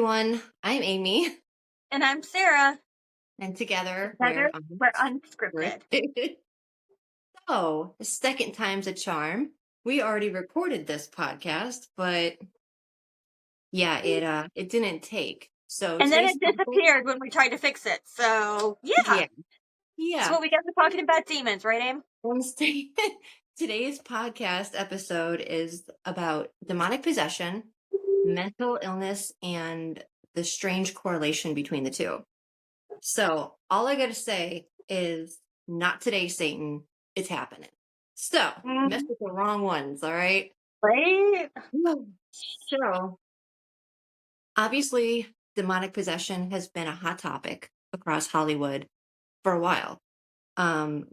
everyone. I'm Amy, And I'm Sarah. and together Together, we're we're unscripted. So, the second time's a charm. We already recorded this podcast, but yeah, it didn't take. So And then today's it topic, disappeared when we tried to fix it. So, yeah. yeah, That's yeah. what we got to talking about demons, right, Aim? Wednesday. Today's podcast episode is about demonic possession, mental illness, and the strange correlation between the two. So all I gotta say is not today, Satan. It's happening. So mess Mhm. with the wrong ones, all right? Right? So obviously demonic possession has been a hot topic across Hollywood for a while.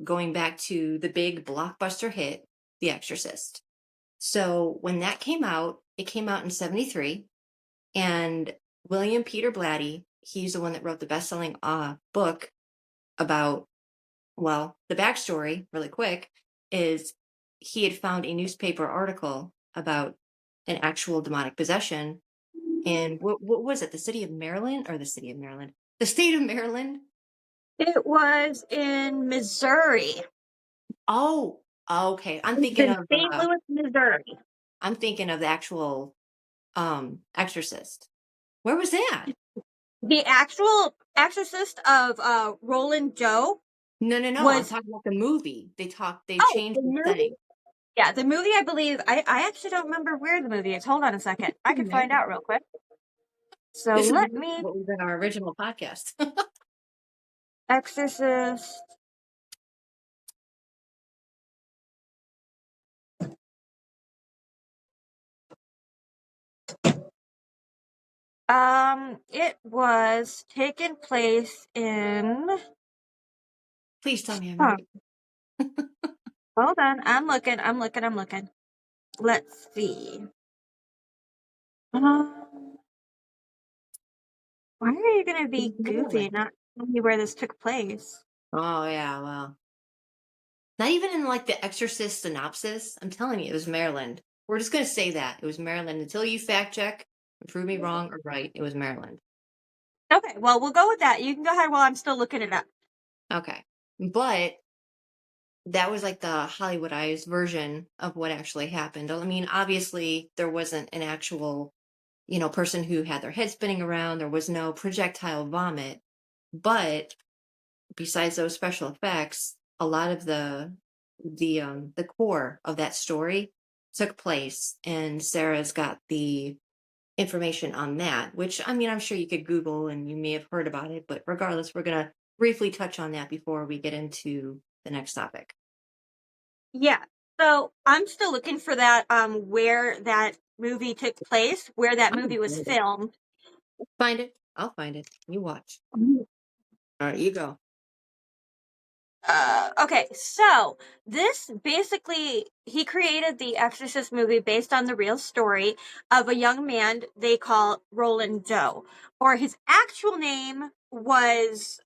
Going back to the big blockbuster hit, The Exorcist. So when that came out, it came out in 73, and William Peter Blatty, he's the one that wrote the best-selling book about, well, the backstory, really quick, is he had found a newspaper article about an actual demonic possession in what was it? The city of Maryland or the city of Maryland? The state of Maryland? It was in Missouri. Oh, okay. It was in St. Louis, Missouri. I'm thinking of the actual Exorcist. Where was that? The actual Exorcist of Roland Doe No, no, no. I'm was. talking about the movie. They Oh, changed the the movie? setting. Yeah, the movie, I believe. I actually don't remember where the movie is. Hold on a second. I can find out real quick. So This is let me. what was in our original podcast. Exorcist. It was taken place in. Please tell me I'm Huh, right. hold on. I'm looking. Let's see. Um, why are you gonna be goofy and not tell me where this took place? Oh yeah, well, not even in like the Exorcist synopsis. I'm telling you, it was Maryland. We're just gonna say that it was Maryland until you fact check and prove me wrong or right. It was Maryland. Okay, well, we'll go with that. You can go ahead while I'm still looking it up. Okay, but that was like the Hollywoodized version of what actually happened. I mean, obviously there wasn't an actual, person who had their head spinning around. There was no projectile vomit, but besides those special effects, a lot of the core of that story took place, and Sarah's got the information on that, which, I mean, I'm sure you could Google and you may have heard about it, but regardless, we're going to briefly touch on that before we get into the next topic. Yeah. So I'm still looking for that where that movie took place, where that I'm movie gonna was find it. filmed. Find it. I'll find it. You watch. All right, you go. Okay, so this basically, he created the Exorcist movie based on the real story of a young man they call Roland Doe, or his actual name was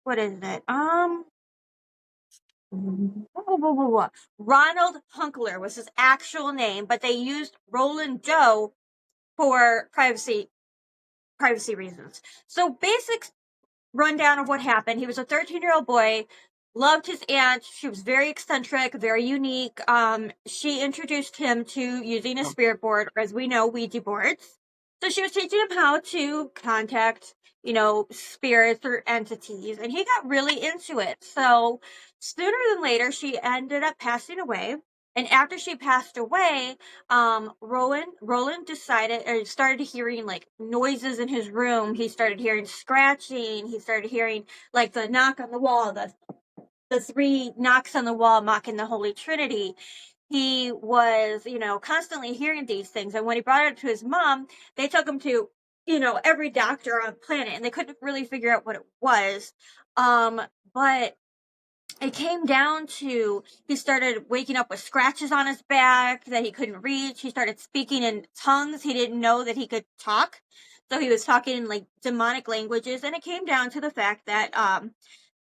what is it? Ronald Hunkler was his actual name, but they used Roland Doe for privacy reasons. So basic rundown of what happened. He was a 13-year-old boy, loved his aunt. She was very eccentric, very unique. She introduced him to using a spirit board, or as we know, Ouija boards. So she was teaching him how to contact, spirits or entities, and he got really into it. So sooner than later, she ended up passing away. And after she passed away, Roland decided or started hearing like noises in his room. He started hearing scratching. He started hearing like the knock on the wall, the three knocks on the wall mocking the Holy Trinity. He was, constantly hearing these things. And when he brought it to his mom, they took him to, every doctor on the planet, and they couldn't really figure out what it was. But it came down to he started waking up with scratches on his back that he couldn't reach. He started speaking in tongues. He didn't know that he could talk. So he was talking in like demonic languages. And it came down to the fact that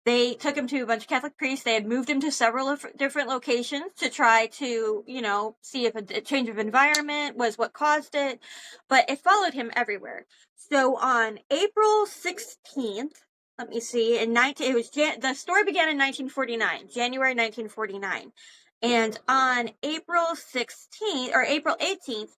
They took him to a bunch of Catholic priests. They had moved him to several different locations to try to, see if a change of environment was what caused it, but it followed him everywhere. So on April 16th, let me see, the story began in 1949, January 1949. And on April 16th or April 18th,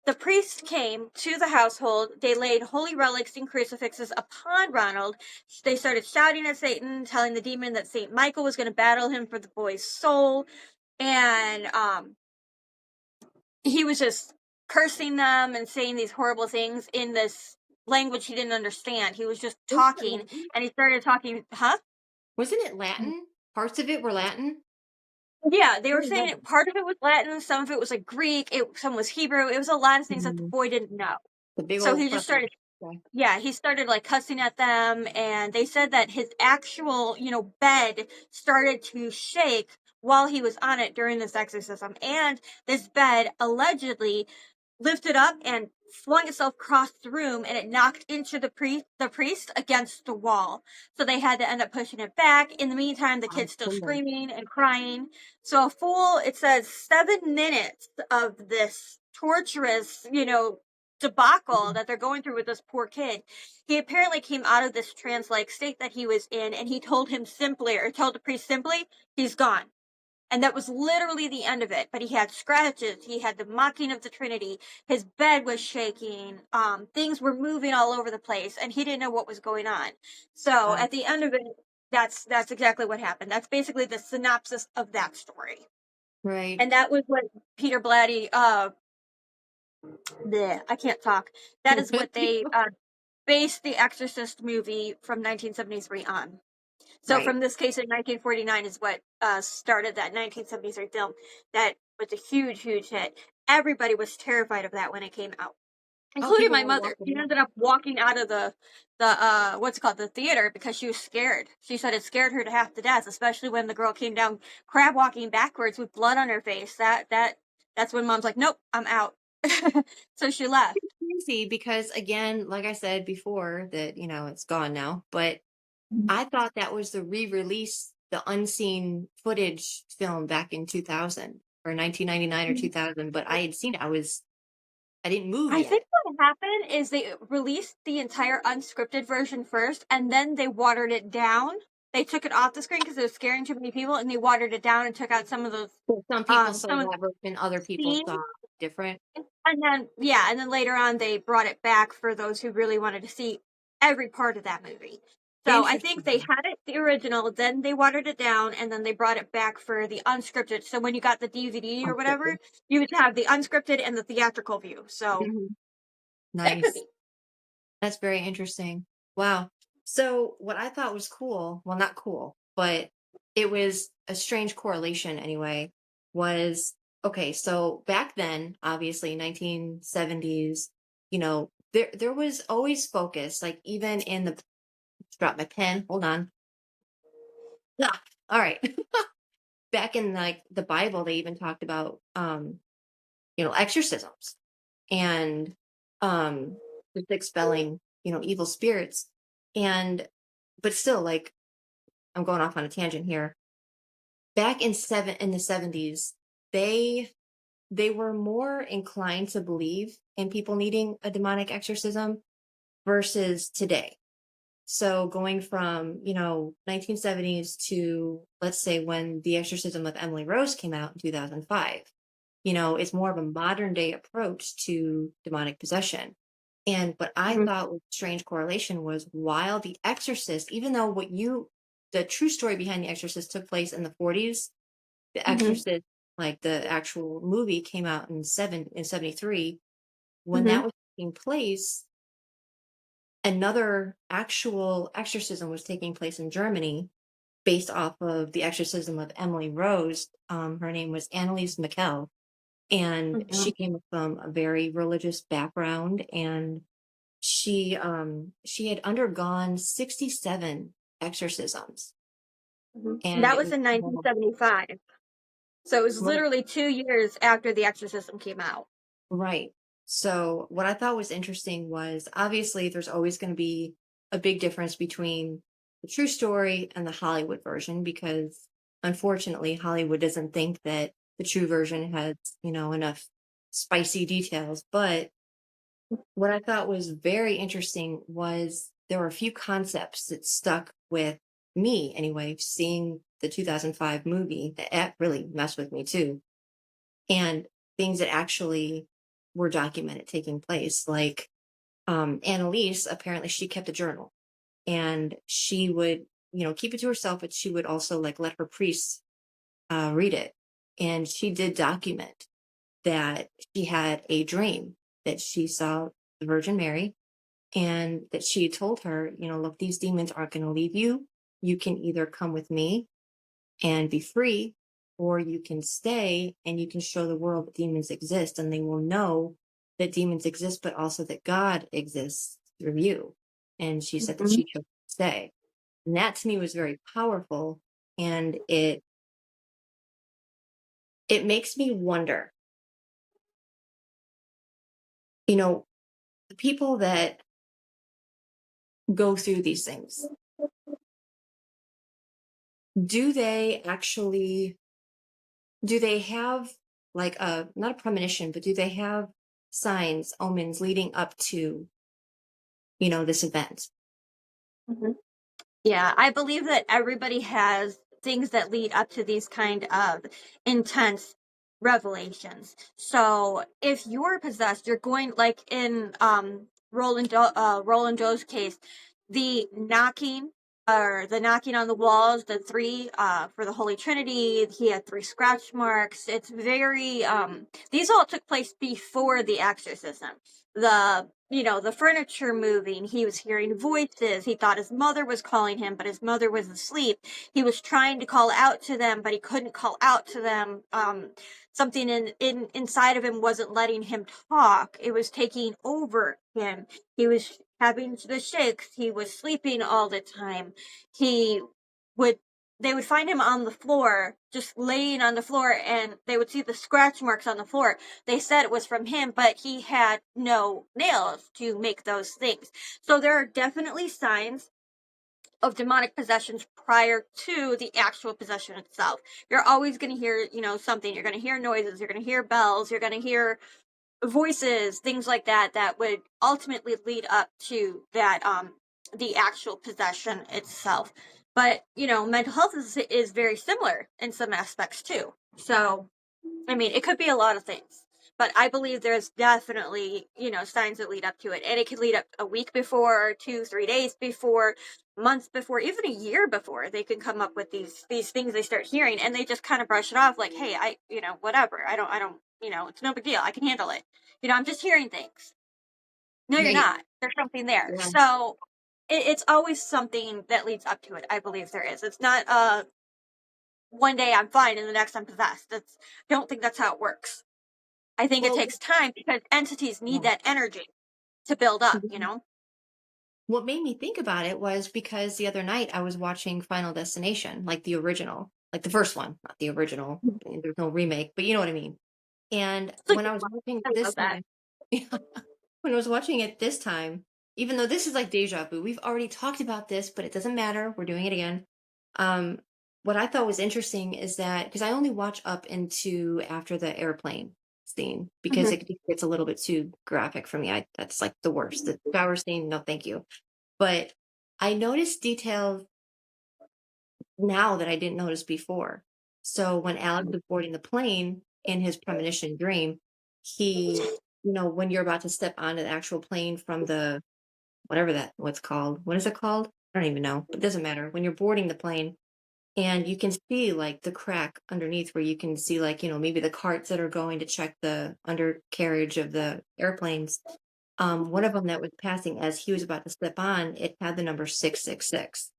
the priest came to the household. They laid holy relics and crucifixes upon Ronald. They started shouting at Satan, telling the demon that Saint Michael was going to battle him for the boy's soul. And he was just cursing them and saying these horrible things in this language he didn't understand. He was just Wasn't it talking, Latin? and he started talking, huh? Wasn't it Latin? Parts of it were Latin? Yeah, they I were saying remember. part of it was Latin, some of it was like Greek, some was Hebrew. It was a lot of things that the Mhm. boy didn't know. The big So old he just preface. started, Okay. yeah, he started like cussing at them, and they said that his actual, bed started to shake while he was on it during this exorcism. And this bed allegedly lifted up and flung itself across the room, and it knocked into the priest against the wall. So they had to end up pushing it back. In the meantime, the Wow, kid's still timber. screaming and crying. So a full, it says, 7 minutes of this torturous, debacle Mhm. that they're going through with this poor kid. He apparently came out of this trance-like state that he was in, and he told the priest simply, he's gone. And that was literally the end of it. But he had scratches. He had the mocking of the Trinity. His bed was shaking. Things were moving all over the place, and he didn't know what was going on. So Wow. at the end of it, that's exactly what happened. That's basically the synopsis of that story. Right. And that was what Peter Blatty, I can't talk. That is what they based the Exorcist movie from 1973 on. So Right. from this case in 1949 is what started that 1973 film. That was a huge, huge hit. Everybody was terrified of that when it came out, Oh, including people my were mother. walking She out. ended up walking out of the what's it called, the theater, because she was scared. She said it scared her to half to death, especially when the girl came down crab walking backwards with blood on her face. That's when mom's like, nope, I'm out. So she left. Crazy because again, like I said before, that it's gone now, but I thought that was the re-release, the unseen footage film back in 2000 or 1999 or 2000, but I had seen it. I didn't move I think yet. what happened is they released the entire unscripted version first, and then they watered it down. They took it off the screen because it was scaring too many people, and they watered it down and took out some of those, So some people saw some of that version, other the people scenes. saw different. And then, yeah, and then later on, they brought it back for those who really wanted to see every part of that movie. So I think they Interesting. had it, the original, then they watered it down, and then they brought it back for the unscripted. So when you got the DVD or whatever, Unscripted. you would have the unscripted and the theatrical view. So Mhm. that could be. Nice. That's very interesting. Wow. So what I thought was cool, well, not cool, but it was a strange correlation anyway, was okay, so back then, obviously 1970s, there was always focus, like even in the drop my pen, hold on. Ah, all right. Back in like the Bible, they even talked about exorcisms and just expelling evil spirits, and but still, like, I'm going off on a tangent here. Back in the 70s, they they were more inclined to believe in people needing a demonic exorcism versus today. So going from 1970s to, let's say, when The Exorcism of Emily Rose came out in 2005, it's more of a modern day approach to demonic possession. And what I Mhm, thought was a strange correlation was, while The Exorcist, even though the true story behind The Exorcist took place in the 40s, The mhm, Exorcist, like the actual movie, came out in 73. When that mhm, was taking place, another actual exorcism was taking place in Germany based off of the exorcism of Emily Rose. Her name was Anneliese Michel, and she mhm, came from a very religious background, and she had undergone 67 exorcisms, mhm. and That it was was in all 1975. So it was right. literally 2 years after The Exorcism came out. Right. So what I thought was interesting was, obviously there's always going to be a big difference between the true story and the Hollywood version because unfortunately Hollywood doesn't think that the true version has, enough spicy details. But what I thought was very interesting was there were a few concepts that stuck with me anyway, seeing the 2005 movie that really messed with me too. And things that actually were documented taking place. Like Annalise, apparently she kept a journal and she would, keep it to herself, but she would also like let her priests read it. And she did document that she had a dream that she saw the Virgin Mary and that she had told her, look, these demons aren't going to leave you. You can either come with me and be free, or you can stay and you can show the world that demons exist and they will know that demons exist, but also that God exists through you. And she said that Mhm. she chose to stay. And that to me was very powerful. And it makes me wonder, you know, the people that go through these things, do they actually do they have like a not a premonition, but do they have signs, omens leading up to, this event? Mhm. Yeah, I believe that everybody has things that lead up to these kind of intense revelations. So if you're possessed, you're going like in Roland Doe's case, the knocking or the knocking on the walls, the three for the Holy Trinity, he had three scratch marks. It's very these all took place before the exorcism. The furniture moving, he was hearing voices, he thought his mother was calling him, but his mother was asleep. He was trying to call out to them, but he couldn't call out to them. Something inside of him wasn't letting him talk. It was taking over him. He was having the shakes. He was sleeping all the time. He would they would find him on the floor, just laying on the floor, and they would see the scratch marks on the floor. They said it was from him, but he had no nails to make those things. So there are definitely signs of demonic possessions prior to the actual possession itself. You're always going to hear, something. You're going to hear noises. You're going to hear bells. You're going to hear voices, things like that, that would ultimately lead up to that, the actual possession itself. But, mental health is very similar in some aspects too. So I mean, it could be a lot of things, but I believe there's definitely, signs that lead up to it. And it could lead up a week before, 2, 3 days before, months before, even a year before. They can come up with these things they start hearing, and they just kind of brush it off like, hey, whatever. I don't, it's no big deal. I can handle it. I'm just hearing things. No, you're Right. not. There's something there. Yeah. So it's always something that leads up to it. I believe there is. It's not one day I'm fine and the next I'm possessed. Don't think that's how it works. I think it Well, takes time because entities need yeah. that energy to build up, you Mhm. know? What made me think about it was because the other night I was watching Final Destination, like the original, like the first one, not the original. Mhm. There's no remake, but you know what I mean. And It's a when good I was one. watching it I this love that. time, when I was watching it this time, even though this is like deja vu, we've already talked about this, but it doesn't matter. We're doing it again. Um, what I thought was interesting is that because I only watch up into after the airplane scene because Mhm. it gets a little bit too graphic for me. That's like the worst. The shower scene, no, thank you. But I noticed details now that I didn't notice before. So when Alex was boarding the plane in his premonition dream, he, when you're about to step onto the actual plane from the whatever what's called, what is it called? I don't even know, but it doesn't matter. When you're boarding the plane and you can see like the crack underneath where you can see like, maybe the carts that are going to check the undercarriage of the airplanes. One of them that was passing as he was about to step on, it had the number 666.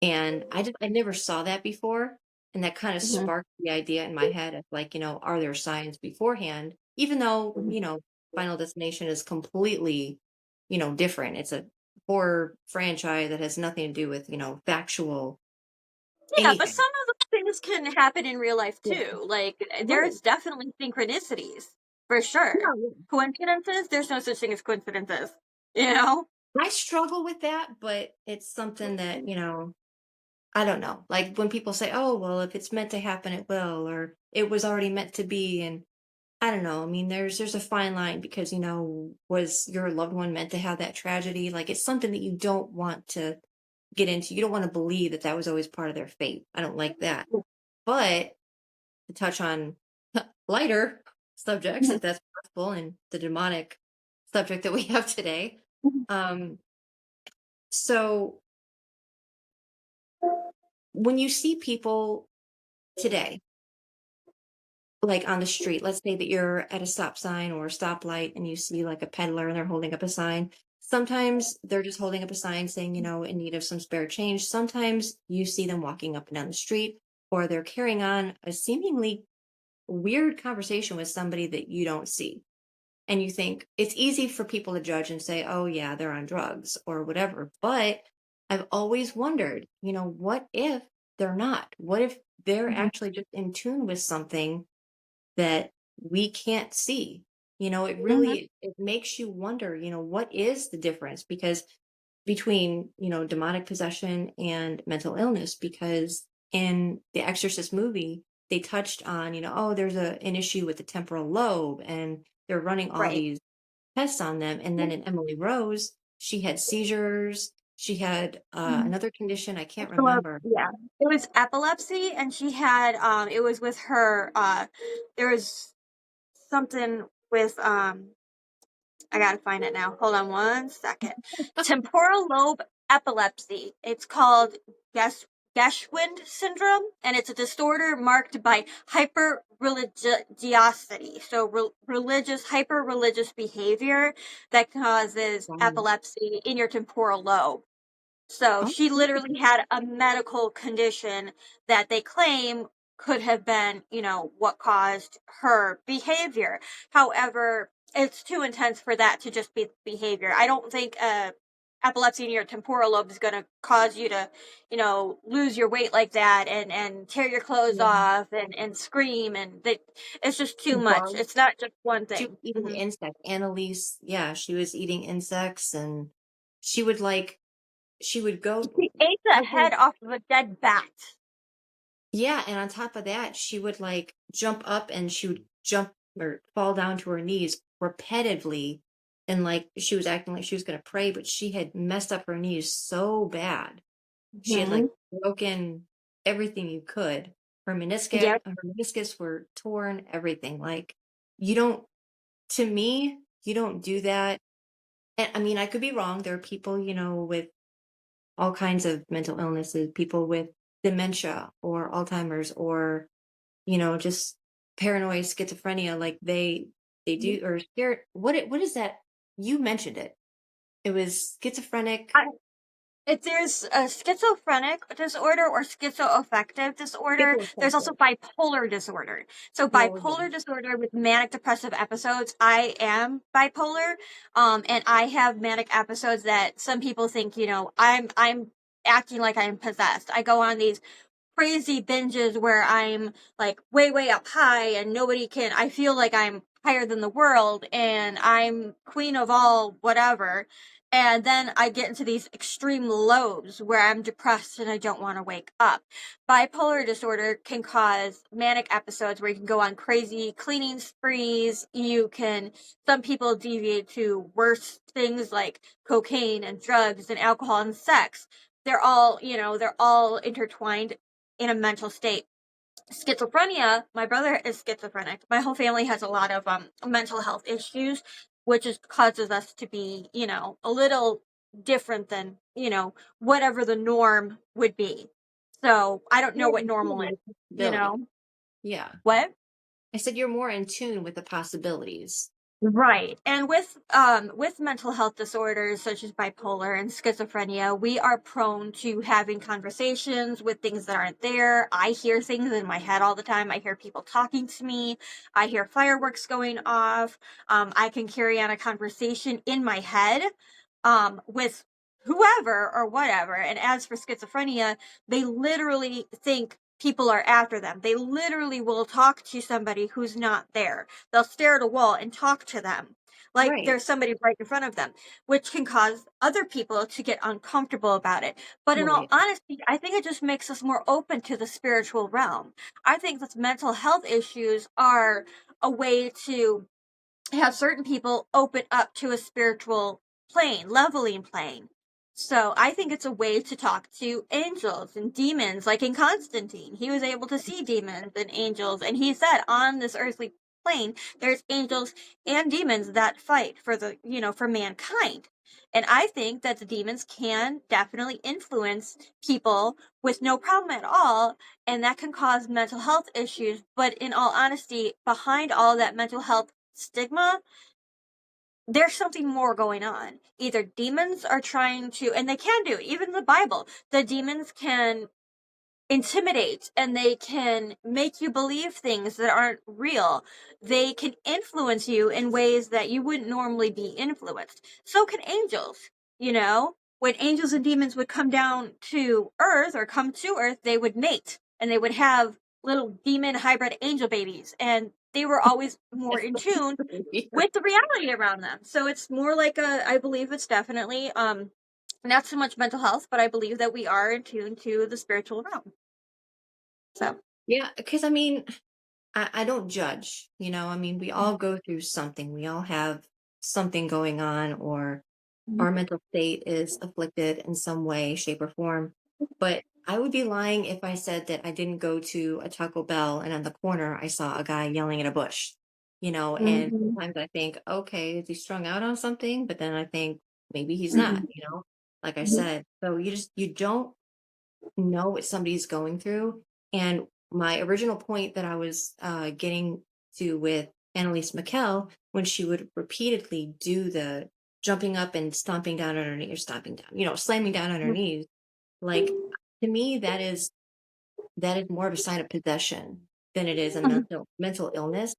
And I never saw that before, and that kinda Mhm. sparked the idea in my head of, like, are there signs beforehand? Even though, Mhm. Final Destination is completely, different. It's a horror franchise that has nothing to do with, factual Yeah, but anything. some of those things can happen in real life Yeah. too. Like, Right. there's definitely synchronicities for sure. Yeah, yeah. Coincidences, there's no such thing as coincidences, you know? I struggle with that, but it's something that, I don't know. Like when people say, "Oh, well, if it's meant to happen, it will," or "It was already meant to be," and I don't know. I mean, there's a fine line because, was your loved one meant to have that tragedy? Like it's something that you don't want to get into. You don't want to believe that that was always part of their fate. I don't like that. But to touch on lighter subjects, if that's possible, and the demonic subject that we have today. Um, so when you see people today, like on the street, let's say that you're at a stop sign or a stoplight and you see like a peddler and they're holding up a sign. Sometimes they're just holding up a sign saying, in need of some spare change. Sometimes you see them walking up and down the street, or they're carrying on a seemingly weird conversation with somebody that you don't see. And you think it's easy for people to judge and say, oh, yeah, they're on drugs or whatever. But I've always wondered, what if they're not? What if they're Mhm. actually just in tune with something that we can't see? It Mhm. really it makes you wonder, what is the difference? Because between, demonic possession and mental illness, because in the Exorcist movie, they touched on, oh, there's an issue with the temporal lobe, and they're running all Right. these tests on them. And then in Emily Rose, she had seizures. She had Mhm. another condition I can't So, remember. yeah, it was epilepsy, and she had, it was with her, there was something with, I gotta find it now. Hold on one second. Temporal lobe epilepsy. It's called Geschwind syndrome, and it's a disorder marked by hyper religiosity. So religious, hyper religious behavior that causes Wow. epilepsy in your temporal lobe. So Oh, she literally had a medical condition that they claim could have been, what caused her behavior. However, it's too intense for that to just be behavior. I don't think epilepsy in your temporal lobe is going to cause you to, lose your weight like that and tear your clothes yeah. off and scream it's just too much. Bugs. It's not just one She thing. was eating Mhm. insects. Annalise, yeah, she was eating insects, and she would like she would go She ate the head every off of a dead bat. yeah, and on top of that, she would like jump up and she would jump or fall down to her knees repetitively, and like she was acting like she was gonna pray, but she had messed up her knees so bad. She had like Mhm. broken everything you could. Yep. Her meniscus were torn, everything. Like you don't to me, you don't do that. And I mean, I could be wrong. There are people, with all kinds of mental illnesses, people with dementia or Alzheimer's or, just paranoid schizophrenia, like they do or scared what is that? You mentioned it. It was schizophrenic. I If there's a schizophrenic disorder or schizoaffective disorder, there's also Schizoaffective. bipolar disorder. So Oh yeah. bipolar disorder with manic depressive episodes, I am bipolar, and I have manic episodes that some people think, I'm acting like I'm possessed. I go on these crazy binges where I'm like way, way up high and I feel like I'm higher than the world and I'm queen of all whatever. And then I get into these extreme lows where I'm depressed and I don't want to wake up. Bipolar disorder can cause manic episodes where you can go on crazy cleaning sprees. Some people deviate to worse things like cocaine and drugs and alcohol and sex. They're all intertwined in a mental state. Schizophrenia, my brother is schizophrenic. My whole family has a lot of mental health issues, which causes us to be, a little different than, whatever the norm would be. So I don't know More what in tune normal with is, the you possibilities. know. Yeah. What? I said you're more in tune with the possibilities. Right. And with mental health disorders such as bipolar and schizophrenia, we are prone to having conversations with things that aren't there. I hear things in my head all the time. I hear people talking to me. I hear fireworks going off. I can carry on a conversation in my head with whoever or whatever. And as for schizophrenia, they literally think people are after them. They literally will talk to somebody who's not there. They'll stare at a wall and talk to them. like Right. there's somebody right in front of them, which can cause other people to get uncomfortable about it. But in all Right. honesty, I think it just makes us more open to the spiritual realm. I think that mental health issues are a way to have certain people open up to a spiritual plane, leveling plane. So I think it's a way to talk to angels and demons, like in Constantine. He was able to see demons and angels, and he said on this earthly plane, there's angels and demons that fight for for mankind. And I think that the demons can definitely influence people with no problem at all, and that can cause mental health issues. But in all honesty, behind all that mental health stigma, there's something more going on. Either demons are trying to, and they can do, even in the Bible, the demons can intimidate and they can make you believe things that aren't real. They can influence you in ways that you wouldn't normally be influenced. So can angels, you know? When angels and demons would come down to Earth or come to Earth, they would mate and they would have little demon hybrid angel babies. And they were always more in tune with the reality around them. So it's more like I believe it's definitely not so much mental health, but I believe that we are in tune to the spiritual realm. So, Yeah, because I mean, I don't judge, I mean, we all go through something. We all have something going on, or mhm, our mental state is afflicted in some way, shape, or form. But I would be lying if I said that I didn't go to a Taco Bell and on the corner I saw a guy yelling at a bush, and mhm, sometimes I think, okay, is he strung out on something? But then I think maybe he's not, mhm, like I mhm, said. So you don't know what somebody's going through. And my original point that I was getting to with Annalise McKell, when she would repeatedly do the jumping up and stomping down on her knee, or stomping down, slamming down on her mhm, knees, like, to me, that is more of a sign of possession than it is a mhm, mental illness.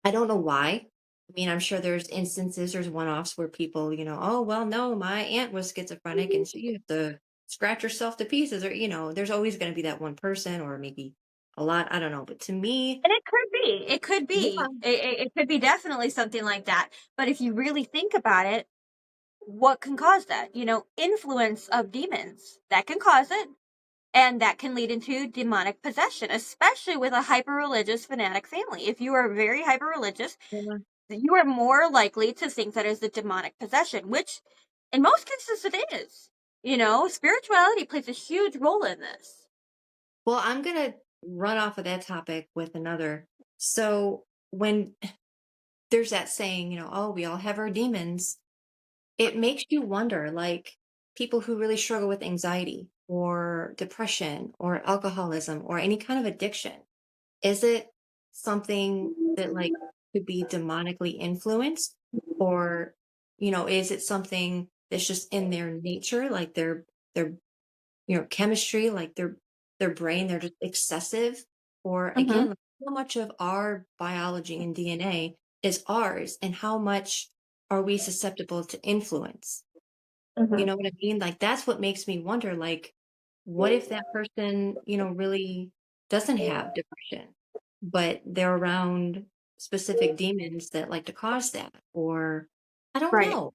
I don't know why. I mean, I'm sure there's one-offs where people, "Oh, well, no, my aunt was schizophrenic and she used to scratch herself to pieces," or, there's always gonna be that one person, or maybe a lot, I don't know. But to me, and it could be. It could yeah, be. It could be definitely something like that. But if you really think about it, what can cause that? Influence of demons that can cause it, and that can lead into demonic possession, especially with a hyper religious fanatic family. If you are very hyper religious, yeah. you are more likely to think that is a demonic possession, which in most cases it is. Spirituality plays a huge role in this. Well, I'm gonna run off of that topic with another. So, when there's that saying, "Oh, we all have our demons," it makes you wonder, like, people who really struggle with anxiety or depression or alcoholism or any kind of addiction, is it something that, like, could be demonically influenced? Or, is it something that's just in their nature, like their chemistry, like their brain, they're just excessive? Or Mhm, again, like, how much of our biology and DNA is ours, and how much are we susceptible to influence? You mhm. know what I mean? Like, that's what makes me wonder, like, what if that person, really doesn't have depression, but they're around specific demons that like to cause that? Or I don't Right. know.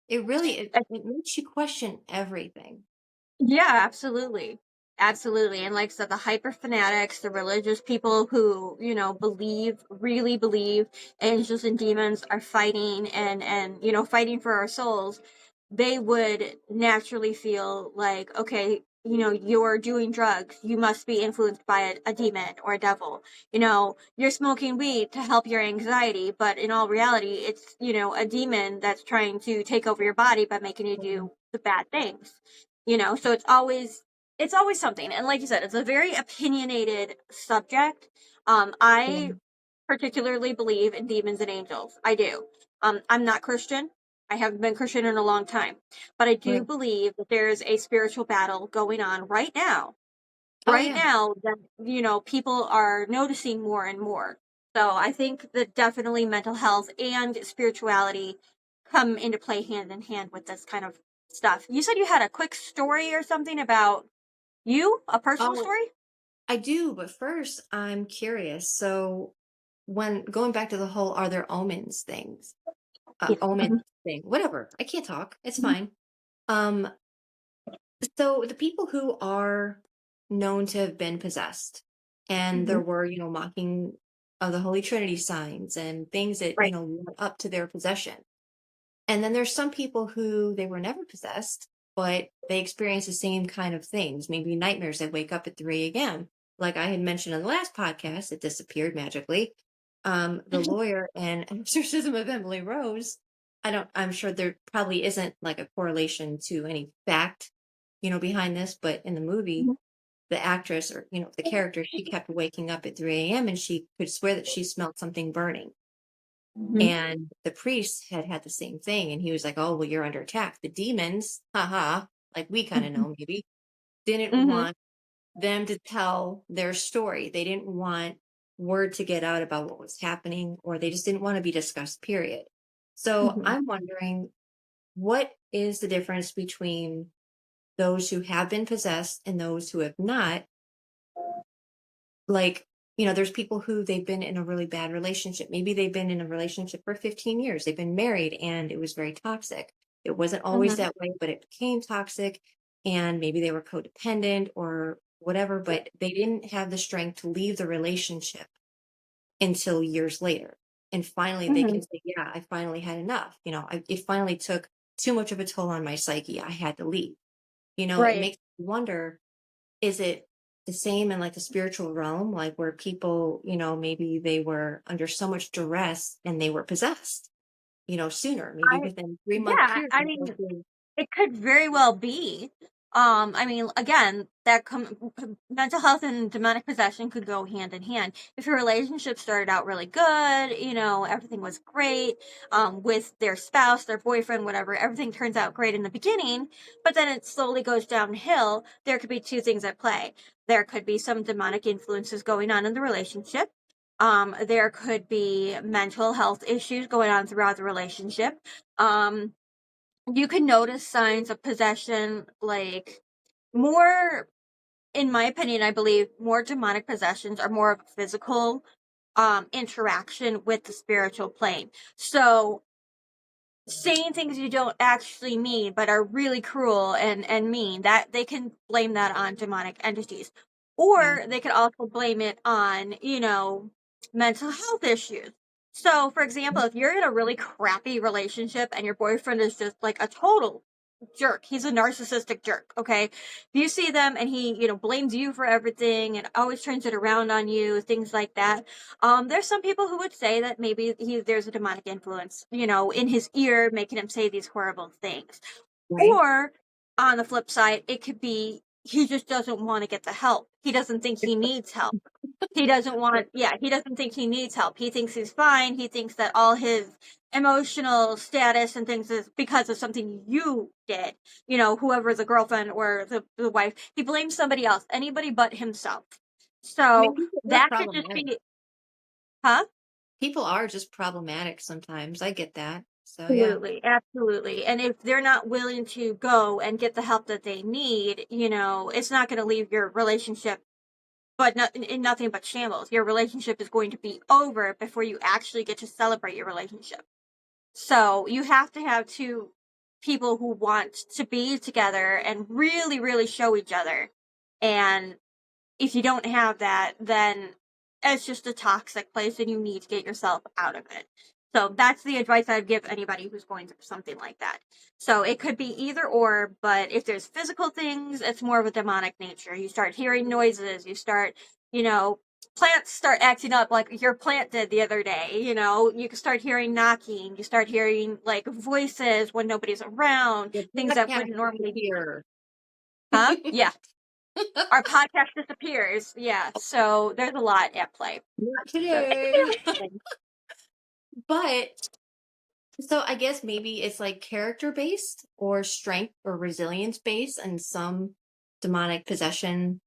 It really Uh, it makes you question everything. Yeah, absolutely. Absolutely. And like I said, the hyper fanatics, the religious people who, really believe angels and demons are fighting and fighting for our souls, they would naturally feel like, okay, you're doing drugs. You must be influenced by a demon or a devil. You're smoking weed to help your anxiety, but in all reality, it's, a demon that's trying to take over your body by making you Mhm. do the bad things. So it's always something. And like you said, it's a very opinionated subject. I Yeah. particularly believe in demons and angels. I do. I'm not Christian. I haven't been Christian in a long time, but I do Right. believe that there's a spiritual battle going on right now. Oh, Right yeah. now, that people are noticing more and more. So I think that definitely mental health and spirituality come into play hand in hand with this kind of stuff. You said you had a quick story or something about a personal Oh, story? I do, but first, I'm curious. So, when going back to the whole "are there omens" things, Yeah. omen thing, whatever. I can't talk. It's Mhm. fine. Um, so the people who are known to have been possessed, and there Mhm. were, mocking of the Holy Trinity signs and things that, Right. led up to their possession. And then there's some people who they were never possessed, but they experience the same kind of things, maybe nightmares that wake up at 3 a.m. Like I had mentioned in the last podcast, it disappeared magically. The lawyer and exorcism of Emily Rose, I'm sure there probably isn't like a correlation to any fact, behind this, but in the movie, Mhm. the actress or, the character, she kept waking up at 3 a.m. and she could swear that she smelled something burning. Mhm. And the priest had had the same thing, and he was like, "Oh, well, you're under attack." The demons, haha, like we kind of Mhm. know maybe, didn't Mhm. want them to tell their story. They didn't want word to get out about what was happening, or they just didn't want to be discussed, period. So Mhm. I'm wondering, what is the difference between those who have been possessed and those who have not? Like, there's people who they've been in a really bad relationship. Maybe they've been in a relationship for 15 years. They've been married and it was very toxic. It wasn't always Mhm. that way, but it became toxic. And maybe they were codependent or whatever, but they didn't have the strength to leave the relationship until years later. And finally they can Mhm. say, yeah, I finally had enough. It finally took too much of a toll on my psyche. I had to leave. It Right. makes me wonder, is it the same in like the spiritual realm, like where people, maybe they were under so much duress and they were possessed, sooner, maybe I within 3 month Yeah, period I of mean, being. it could very well be. I mean, again, mental health and demonic possession could go hand in hand. If your relationship started out really good, everything was great, with their spouse, their boyfriend, whatever, everything turns out great in the beginning, but then it slowly goes downhill. There could be two things at play. There could be some demonic influences going on in the relationship. There could be mental health issues going on throughout the relationship. Um, you can notice signs of possession, like more, in my opinion, I believe more demonic possessions are more of a physical interaction with the spiritual plane. So saying things you don't actually mean but are really cruel and mean, that they can blame that on demonic entities, Yeah. or they could also blame it on mental health issues. So for example, if you're in a really crappy relationship and your boyfriend is just like a total jerk, he's a narcissistic jerk, okay, if you see them and he blames you for everything and always turns it around on you, things like that, there's some people who would say that maybe there's a demonic influence, in his ear, making him say these horrible things. Right. Or on the flip side, it could be he just doesn't want to get the help. He doesn't think he needs help. He doesn't want, yeah, he doesn't think he needs help. He thinks he's fine. He thinks that all his emotional status and things is because of something you did, whoever the girlfriend or the wife. He blames somebody else, anybody but himself. I mean, So people are that could just problematic. be, huh? People are just problematic sometimes. I get that. So yeah. Absolutely, absolutely. And if they're not willing to go and get the help that they need, it's not going to leave your relationship but in nothing but shambles. Your relationship is going to be over before you actually get to celebrate your relationship. So you have to have two people who want to be together and really, really show each other. And if you don't have that, then it's just a toxic place and you need to get yourself out of it. So that's the advice I'd give anybody who's going through something like that. So it could be either or, but if there's physical things, it's more of a demonic nature. You start hearing noises, you start, you know, plants start acting up like your plant did the other day. You can start hearing knocking, you start hearing like voices when nobody's around, The things that podcast wouldn't is normally, here. huh? Yeah, our podcast disappears. Yeah, so there's a lot at play. Not So it could be today. a lot of things. But so I guess maybe it's like character based or strength or resilience based and some demonic possession,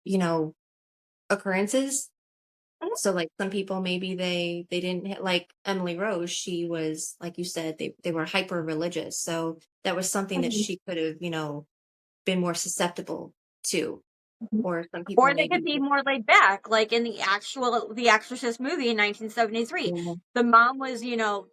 you know, occurrences. Mhm, So like some people maybe they didn't like Emily Rose, she was like you said, they were hyper religious. So that was something that mhm, she could have, been more susceptible to. or some people Or they could maybe be just, more laid back, like in the actual The Exorcist movie in 1973. yeah. The mom was,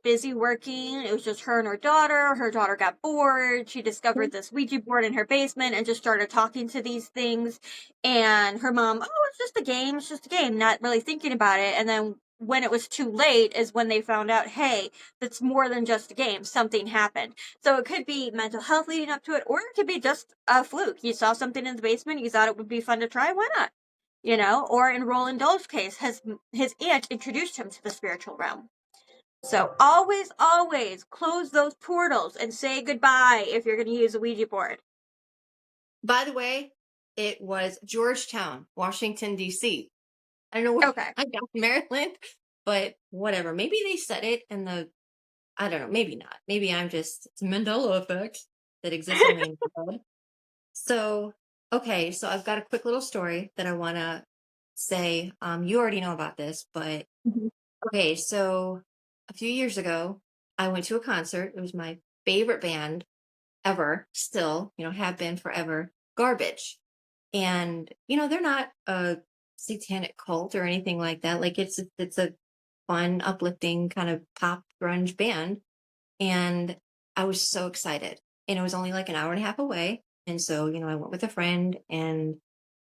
busy working. It was just her and her daughter. Her daughter got bored. She discovered this Ouija board in her basement and just started talking to these things. And her mom, oh, it's just a game. It's just a game, not really thinking about it. And then when it was too late is when they found out, hey, that's more than just a game. Something happened. So it could be mental health leading up to it, or it could be just a fluke. You saw something in the basement, you thought it would be fun to try, why not? Or in Roland Dahl's case, his aunt introduced him to the spiritual realm. So always, always close those portals and say goodbye if you're going to use a Ouija board. By the way, it was Georgetown, Washington, D.C. I don't know where Okay. I got Maryland, but whatever. Maybe they said it in the, I don't know, maybe not. Maybe I'm just, it's a Mandela effect that exists only in my head. So, okay, so I've got a quick little story that I want to say. You already know about this, but Mhm. okay, so a few years ago, I went to a concert. It was my favorite band ever, still, have been forever, Garbage. And, they're not a satanic cult or anything like that. Like it's a fun, uplifting kind of pop grunge band. And I was so excited. And it was only like an hour and a half away. And so, I went with a friend and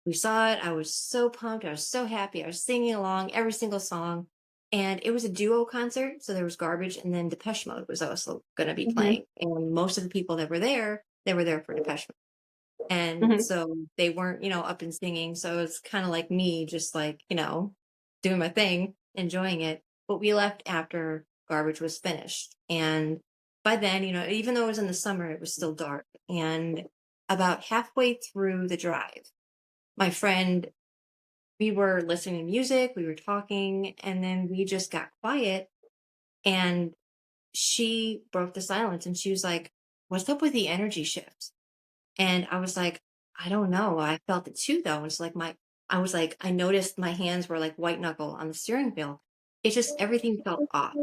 we saw it. I was so pumped. I was so happy. I was singing along every single song. And it was a duo concert. So there was Garbage and then Depeche Mode was also going to be Mhm. playing. And most of the people that were there, they were there for Depeche Mode. And Mhm. so they weren't, up and singing. So it's kind of like me, just like, doing my thing, enjoying it. But we left after Garbage was finished. And by then, even though it was in the summer, it was still dark. And about halfway through the drive, my friend, we were listening to music, we were talking, and then we just got quiet. And she broke the silence and she was like, "What's up with the energy shift?" And I was like, "I don't know. I felt it too, though." It's like I was like, I noticed my hands were like white knuckle on the steering wheel. It's just everything felt off.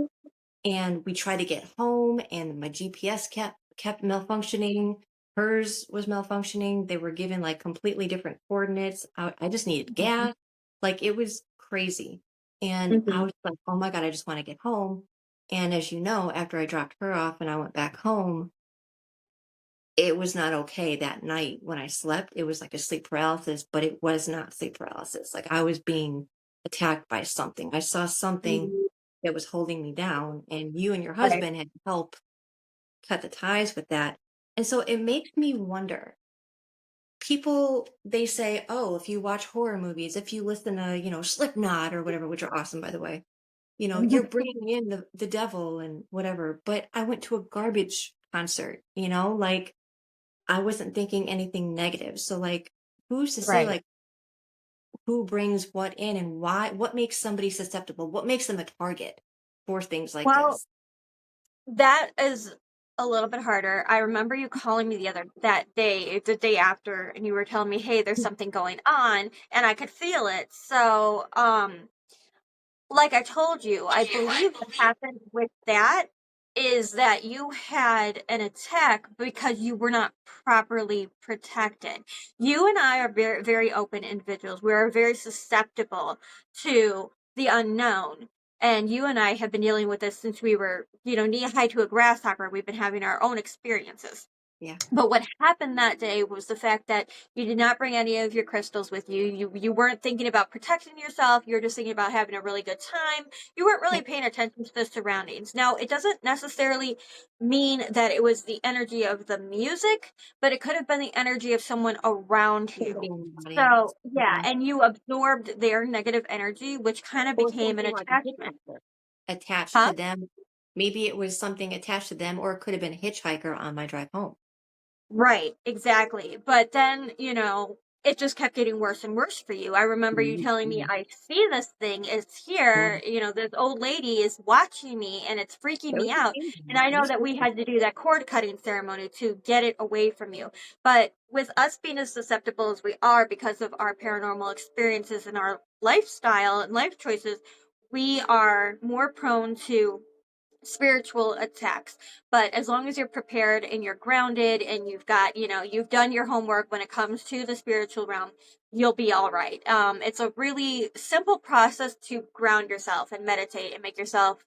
And we tried to get home, and my GPS kept malfunctioning. Hers was malfunctioning. They were given like completely different coordinates. I just needed Mhm. gas. Like it was crazy. And I Mhm. was like, "Oh my God, I just want to get home." And as you know, after I dropped her off and I went back home, it was not okay that night when I slept. It was like a sleep paralysis, but it was not sleep paralysis. Like I was being attacked by something. I saw something Mhm. that was holding me down, and you and your Right. husband had to help cut the ties with that. And so it makes me wonder. People, they say, oh, if you watch horror movies, if you listen to, Slipknot or whatever, which are awesome, by the way, you're bringing in the devil and whatever. But I went to a Garbage concert, like I wasn't thinking anything negative. So like, who's to say Right. like who brings what in and why? What makes somebody susceptible? What makes them a target for things like Well, this? that is a little bit harder. I remember you calling me the day after, and you were telling me, "Hey, there's something going on," and I could feel it. So, like I told you, I believe what happened with that is that you had an attack because you were not properly protected. You and I are very, very open individuals. We are very susceptible to the unknown. And you and I have been dealing with this since we were, knee high to a grasshopper. We've been having our own experiences. Yeah. But what happened that day was the fact that you did not bring any of your crystals with you. You weren't thinking about protecting yourself. You were just thinking about having a really good time. You weren't really Yep. paying attention to the surroundings. Now, it doesn't necessarily mean that it was the energy of the music, but it could have been the energy of someone around It could be you. anybody So, else. yeah, Mhm. and you absorbed their negative energy, which kind of Or became an something like a attachment. hitchhiker attached Huh? to them. Maybe it was something attached to them, or it could have been a hitchhiker on my drive home. Right, exactly. But then, it just kept getting worse and worse for you. I remember you telling me, Mhm. I see this thing, it's here, Mhm. this old lady is watching me and it's freaking It me was a out. And demon. I It know was that we creepy. had to do that cord cutting ceremony to get it away from you. But with us being as susceptible as we are because of our paranormal experiences and our lifestyle and life choices, we are more prone to spiritual attacks. But as long as you're prepared and you're grounded and you've got, you've done your homework when it comes to the spiritual realm, you'll be all right. It's a really simple process to ground yourself and meditate and make yourself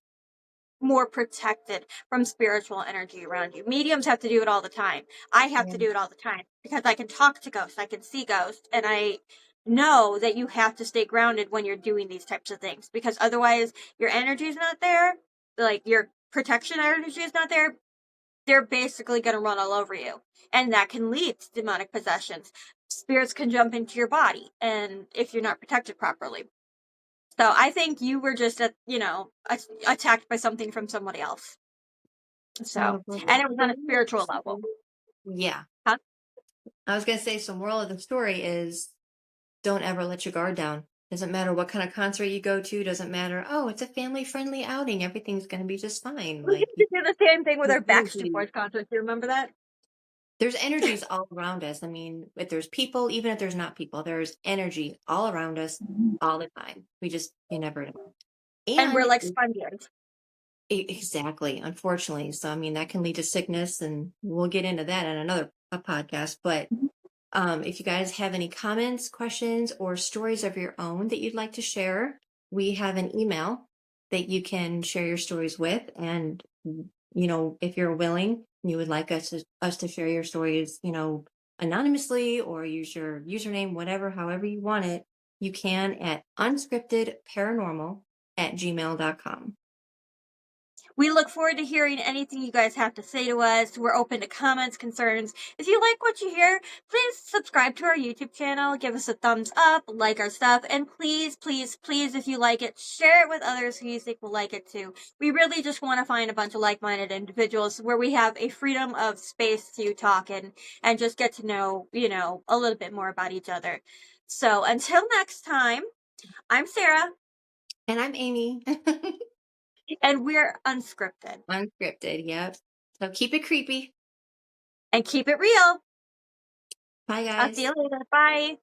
more protected from spiritual energy around you. Mediums have to do it all the time. I have Yeah. to do it all the time because I can talk to ghosts, I can see ghosts, and I know that you have to stay grounded when you're doing these types of things because otherwise your energy is not there, like your protection energy is not there. They're basically going to run all over you, and that can lead to demonic possessions. Spirits can jump into your body, and if you're not protected properly. So I think you were just, attacked by something from somebody else. So, Probably. and it was on a spiritual level. Yeah. Huh? I was gonna say, so moral of the story is don't ever let your guard down. Doesn't matter what kind of concert you go to, doesn't matter, oh, it's a family friendly outing, everything's gonna be just fine. We Like used to do the same thing with there's our Backstreet energies Boys concert. Do you remember that? there's energies all around us. I mean, if there's people, even if there's not people, there's energy all around us all the time. You never know. And we're And like sponges. exactly, unfortunately. So I mean that can lead to sickness, and we'll get into that in another a podcast. But if you guys have any comments, questions, or stories of your own that you'd like to share, we have an email that you can share your stories with. And, if you're willing, you would like us to share your stories, anonymously or use your username, whatever, however you want it, you can at unscriptedparanormal@gmail.com. We look forward to hearing anything you guys have to say to us. We're open to comments, concerns. If you like what you hear, please subscribe to our YouTube channel, give us a thumbs up, like our stuff, and please, please, please, if you like it, share it with others who you think will like it too. We really just want to find a bunch of like-minded individuals where we have a freedom of space to talk and just get to know, a little bit more about each other. So until next time, I'm Sarah, And I'm Amy. and we're unscripted. Unscripted, yep. So keep it creepy. And keep it real. Bye, I'll see guys. you later. Bye.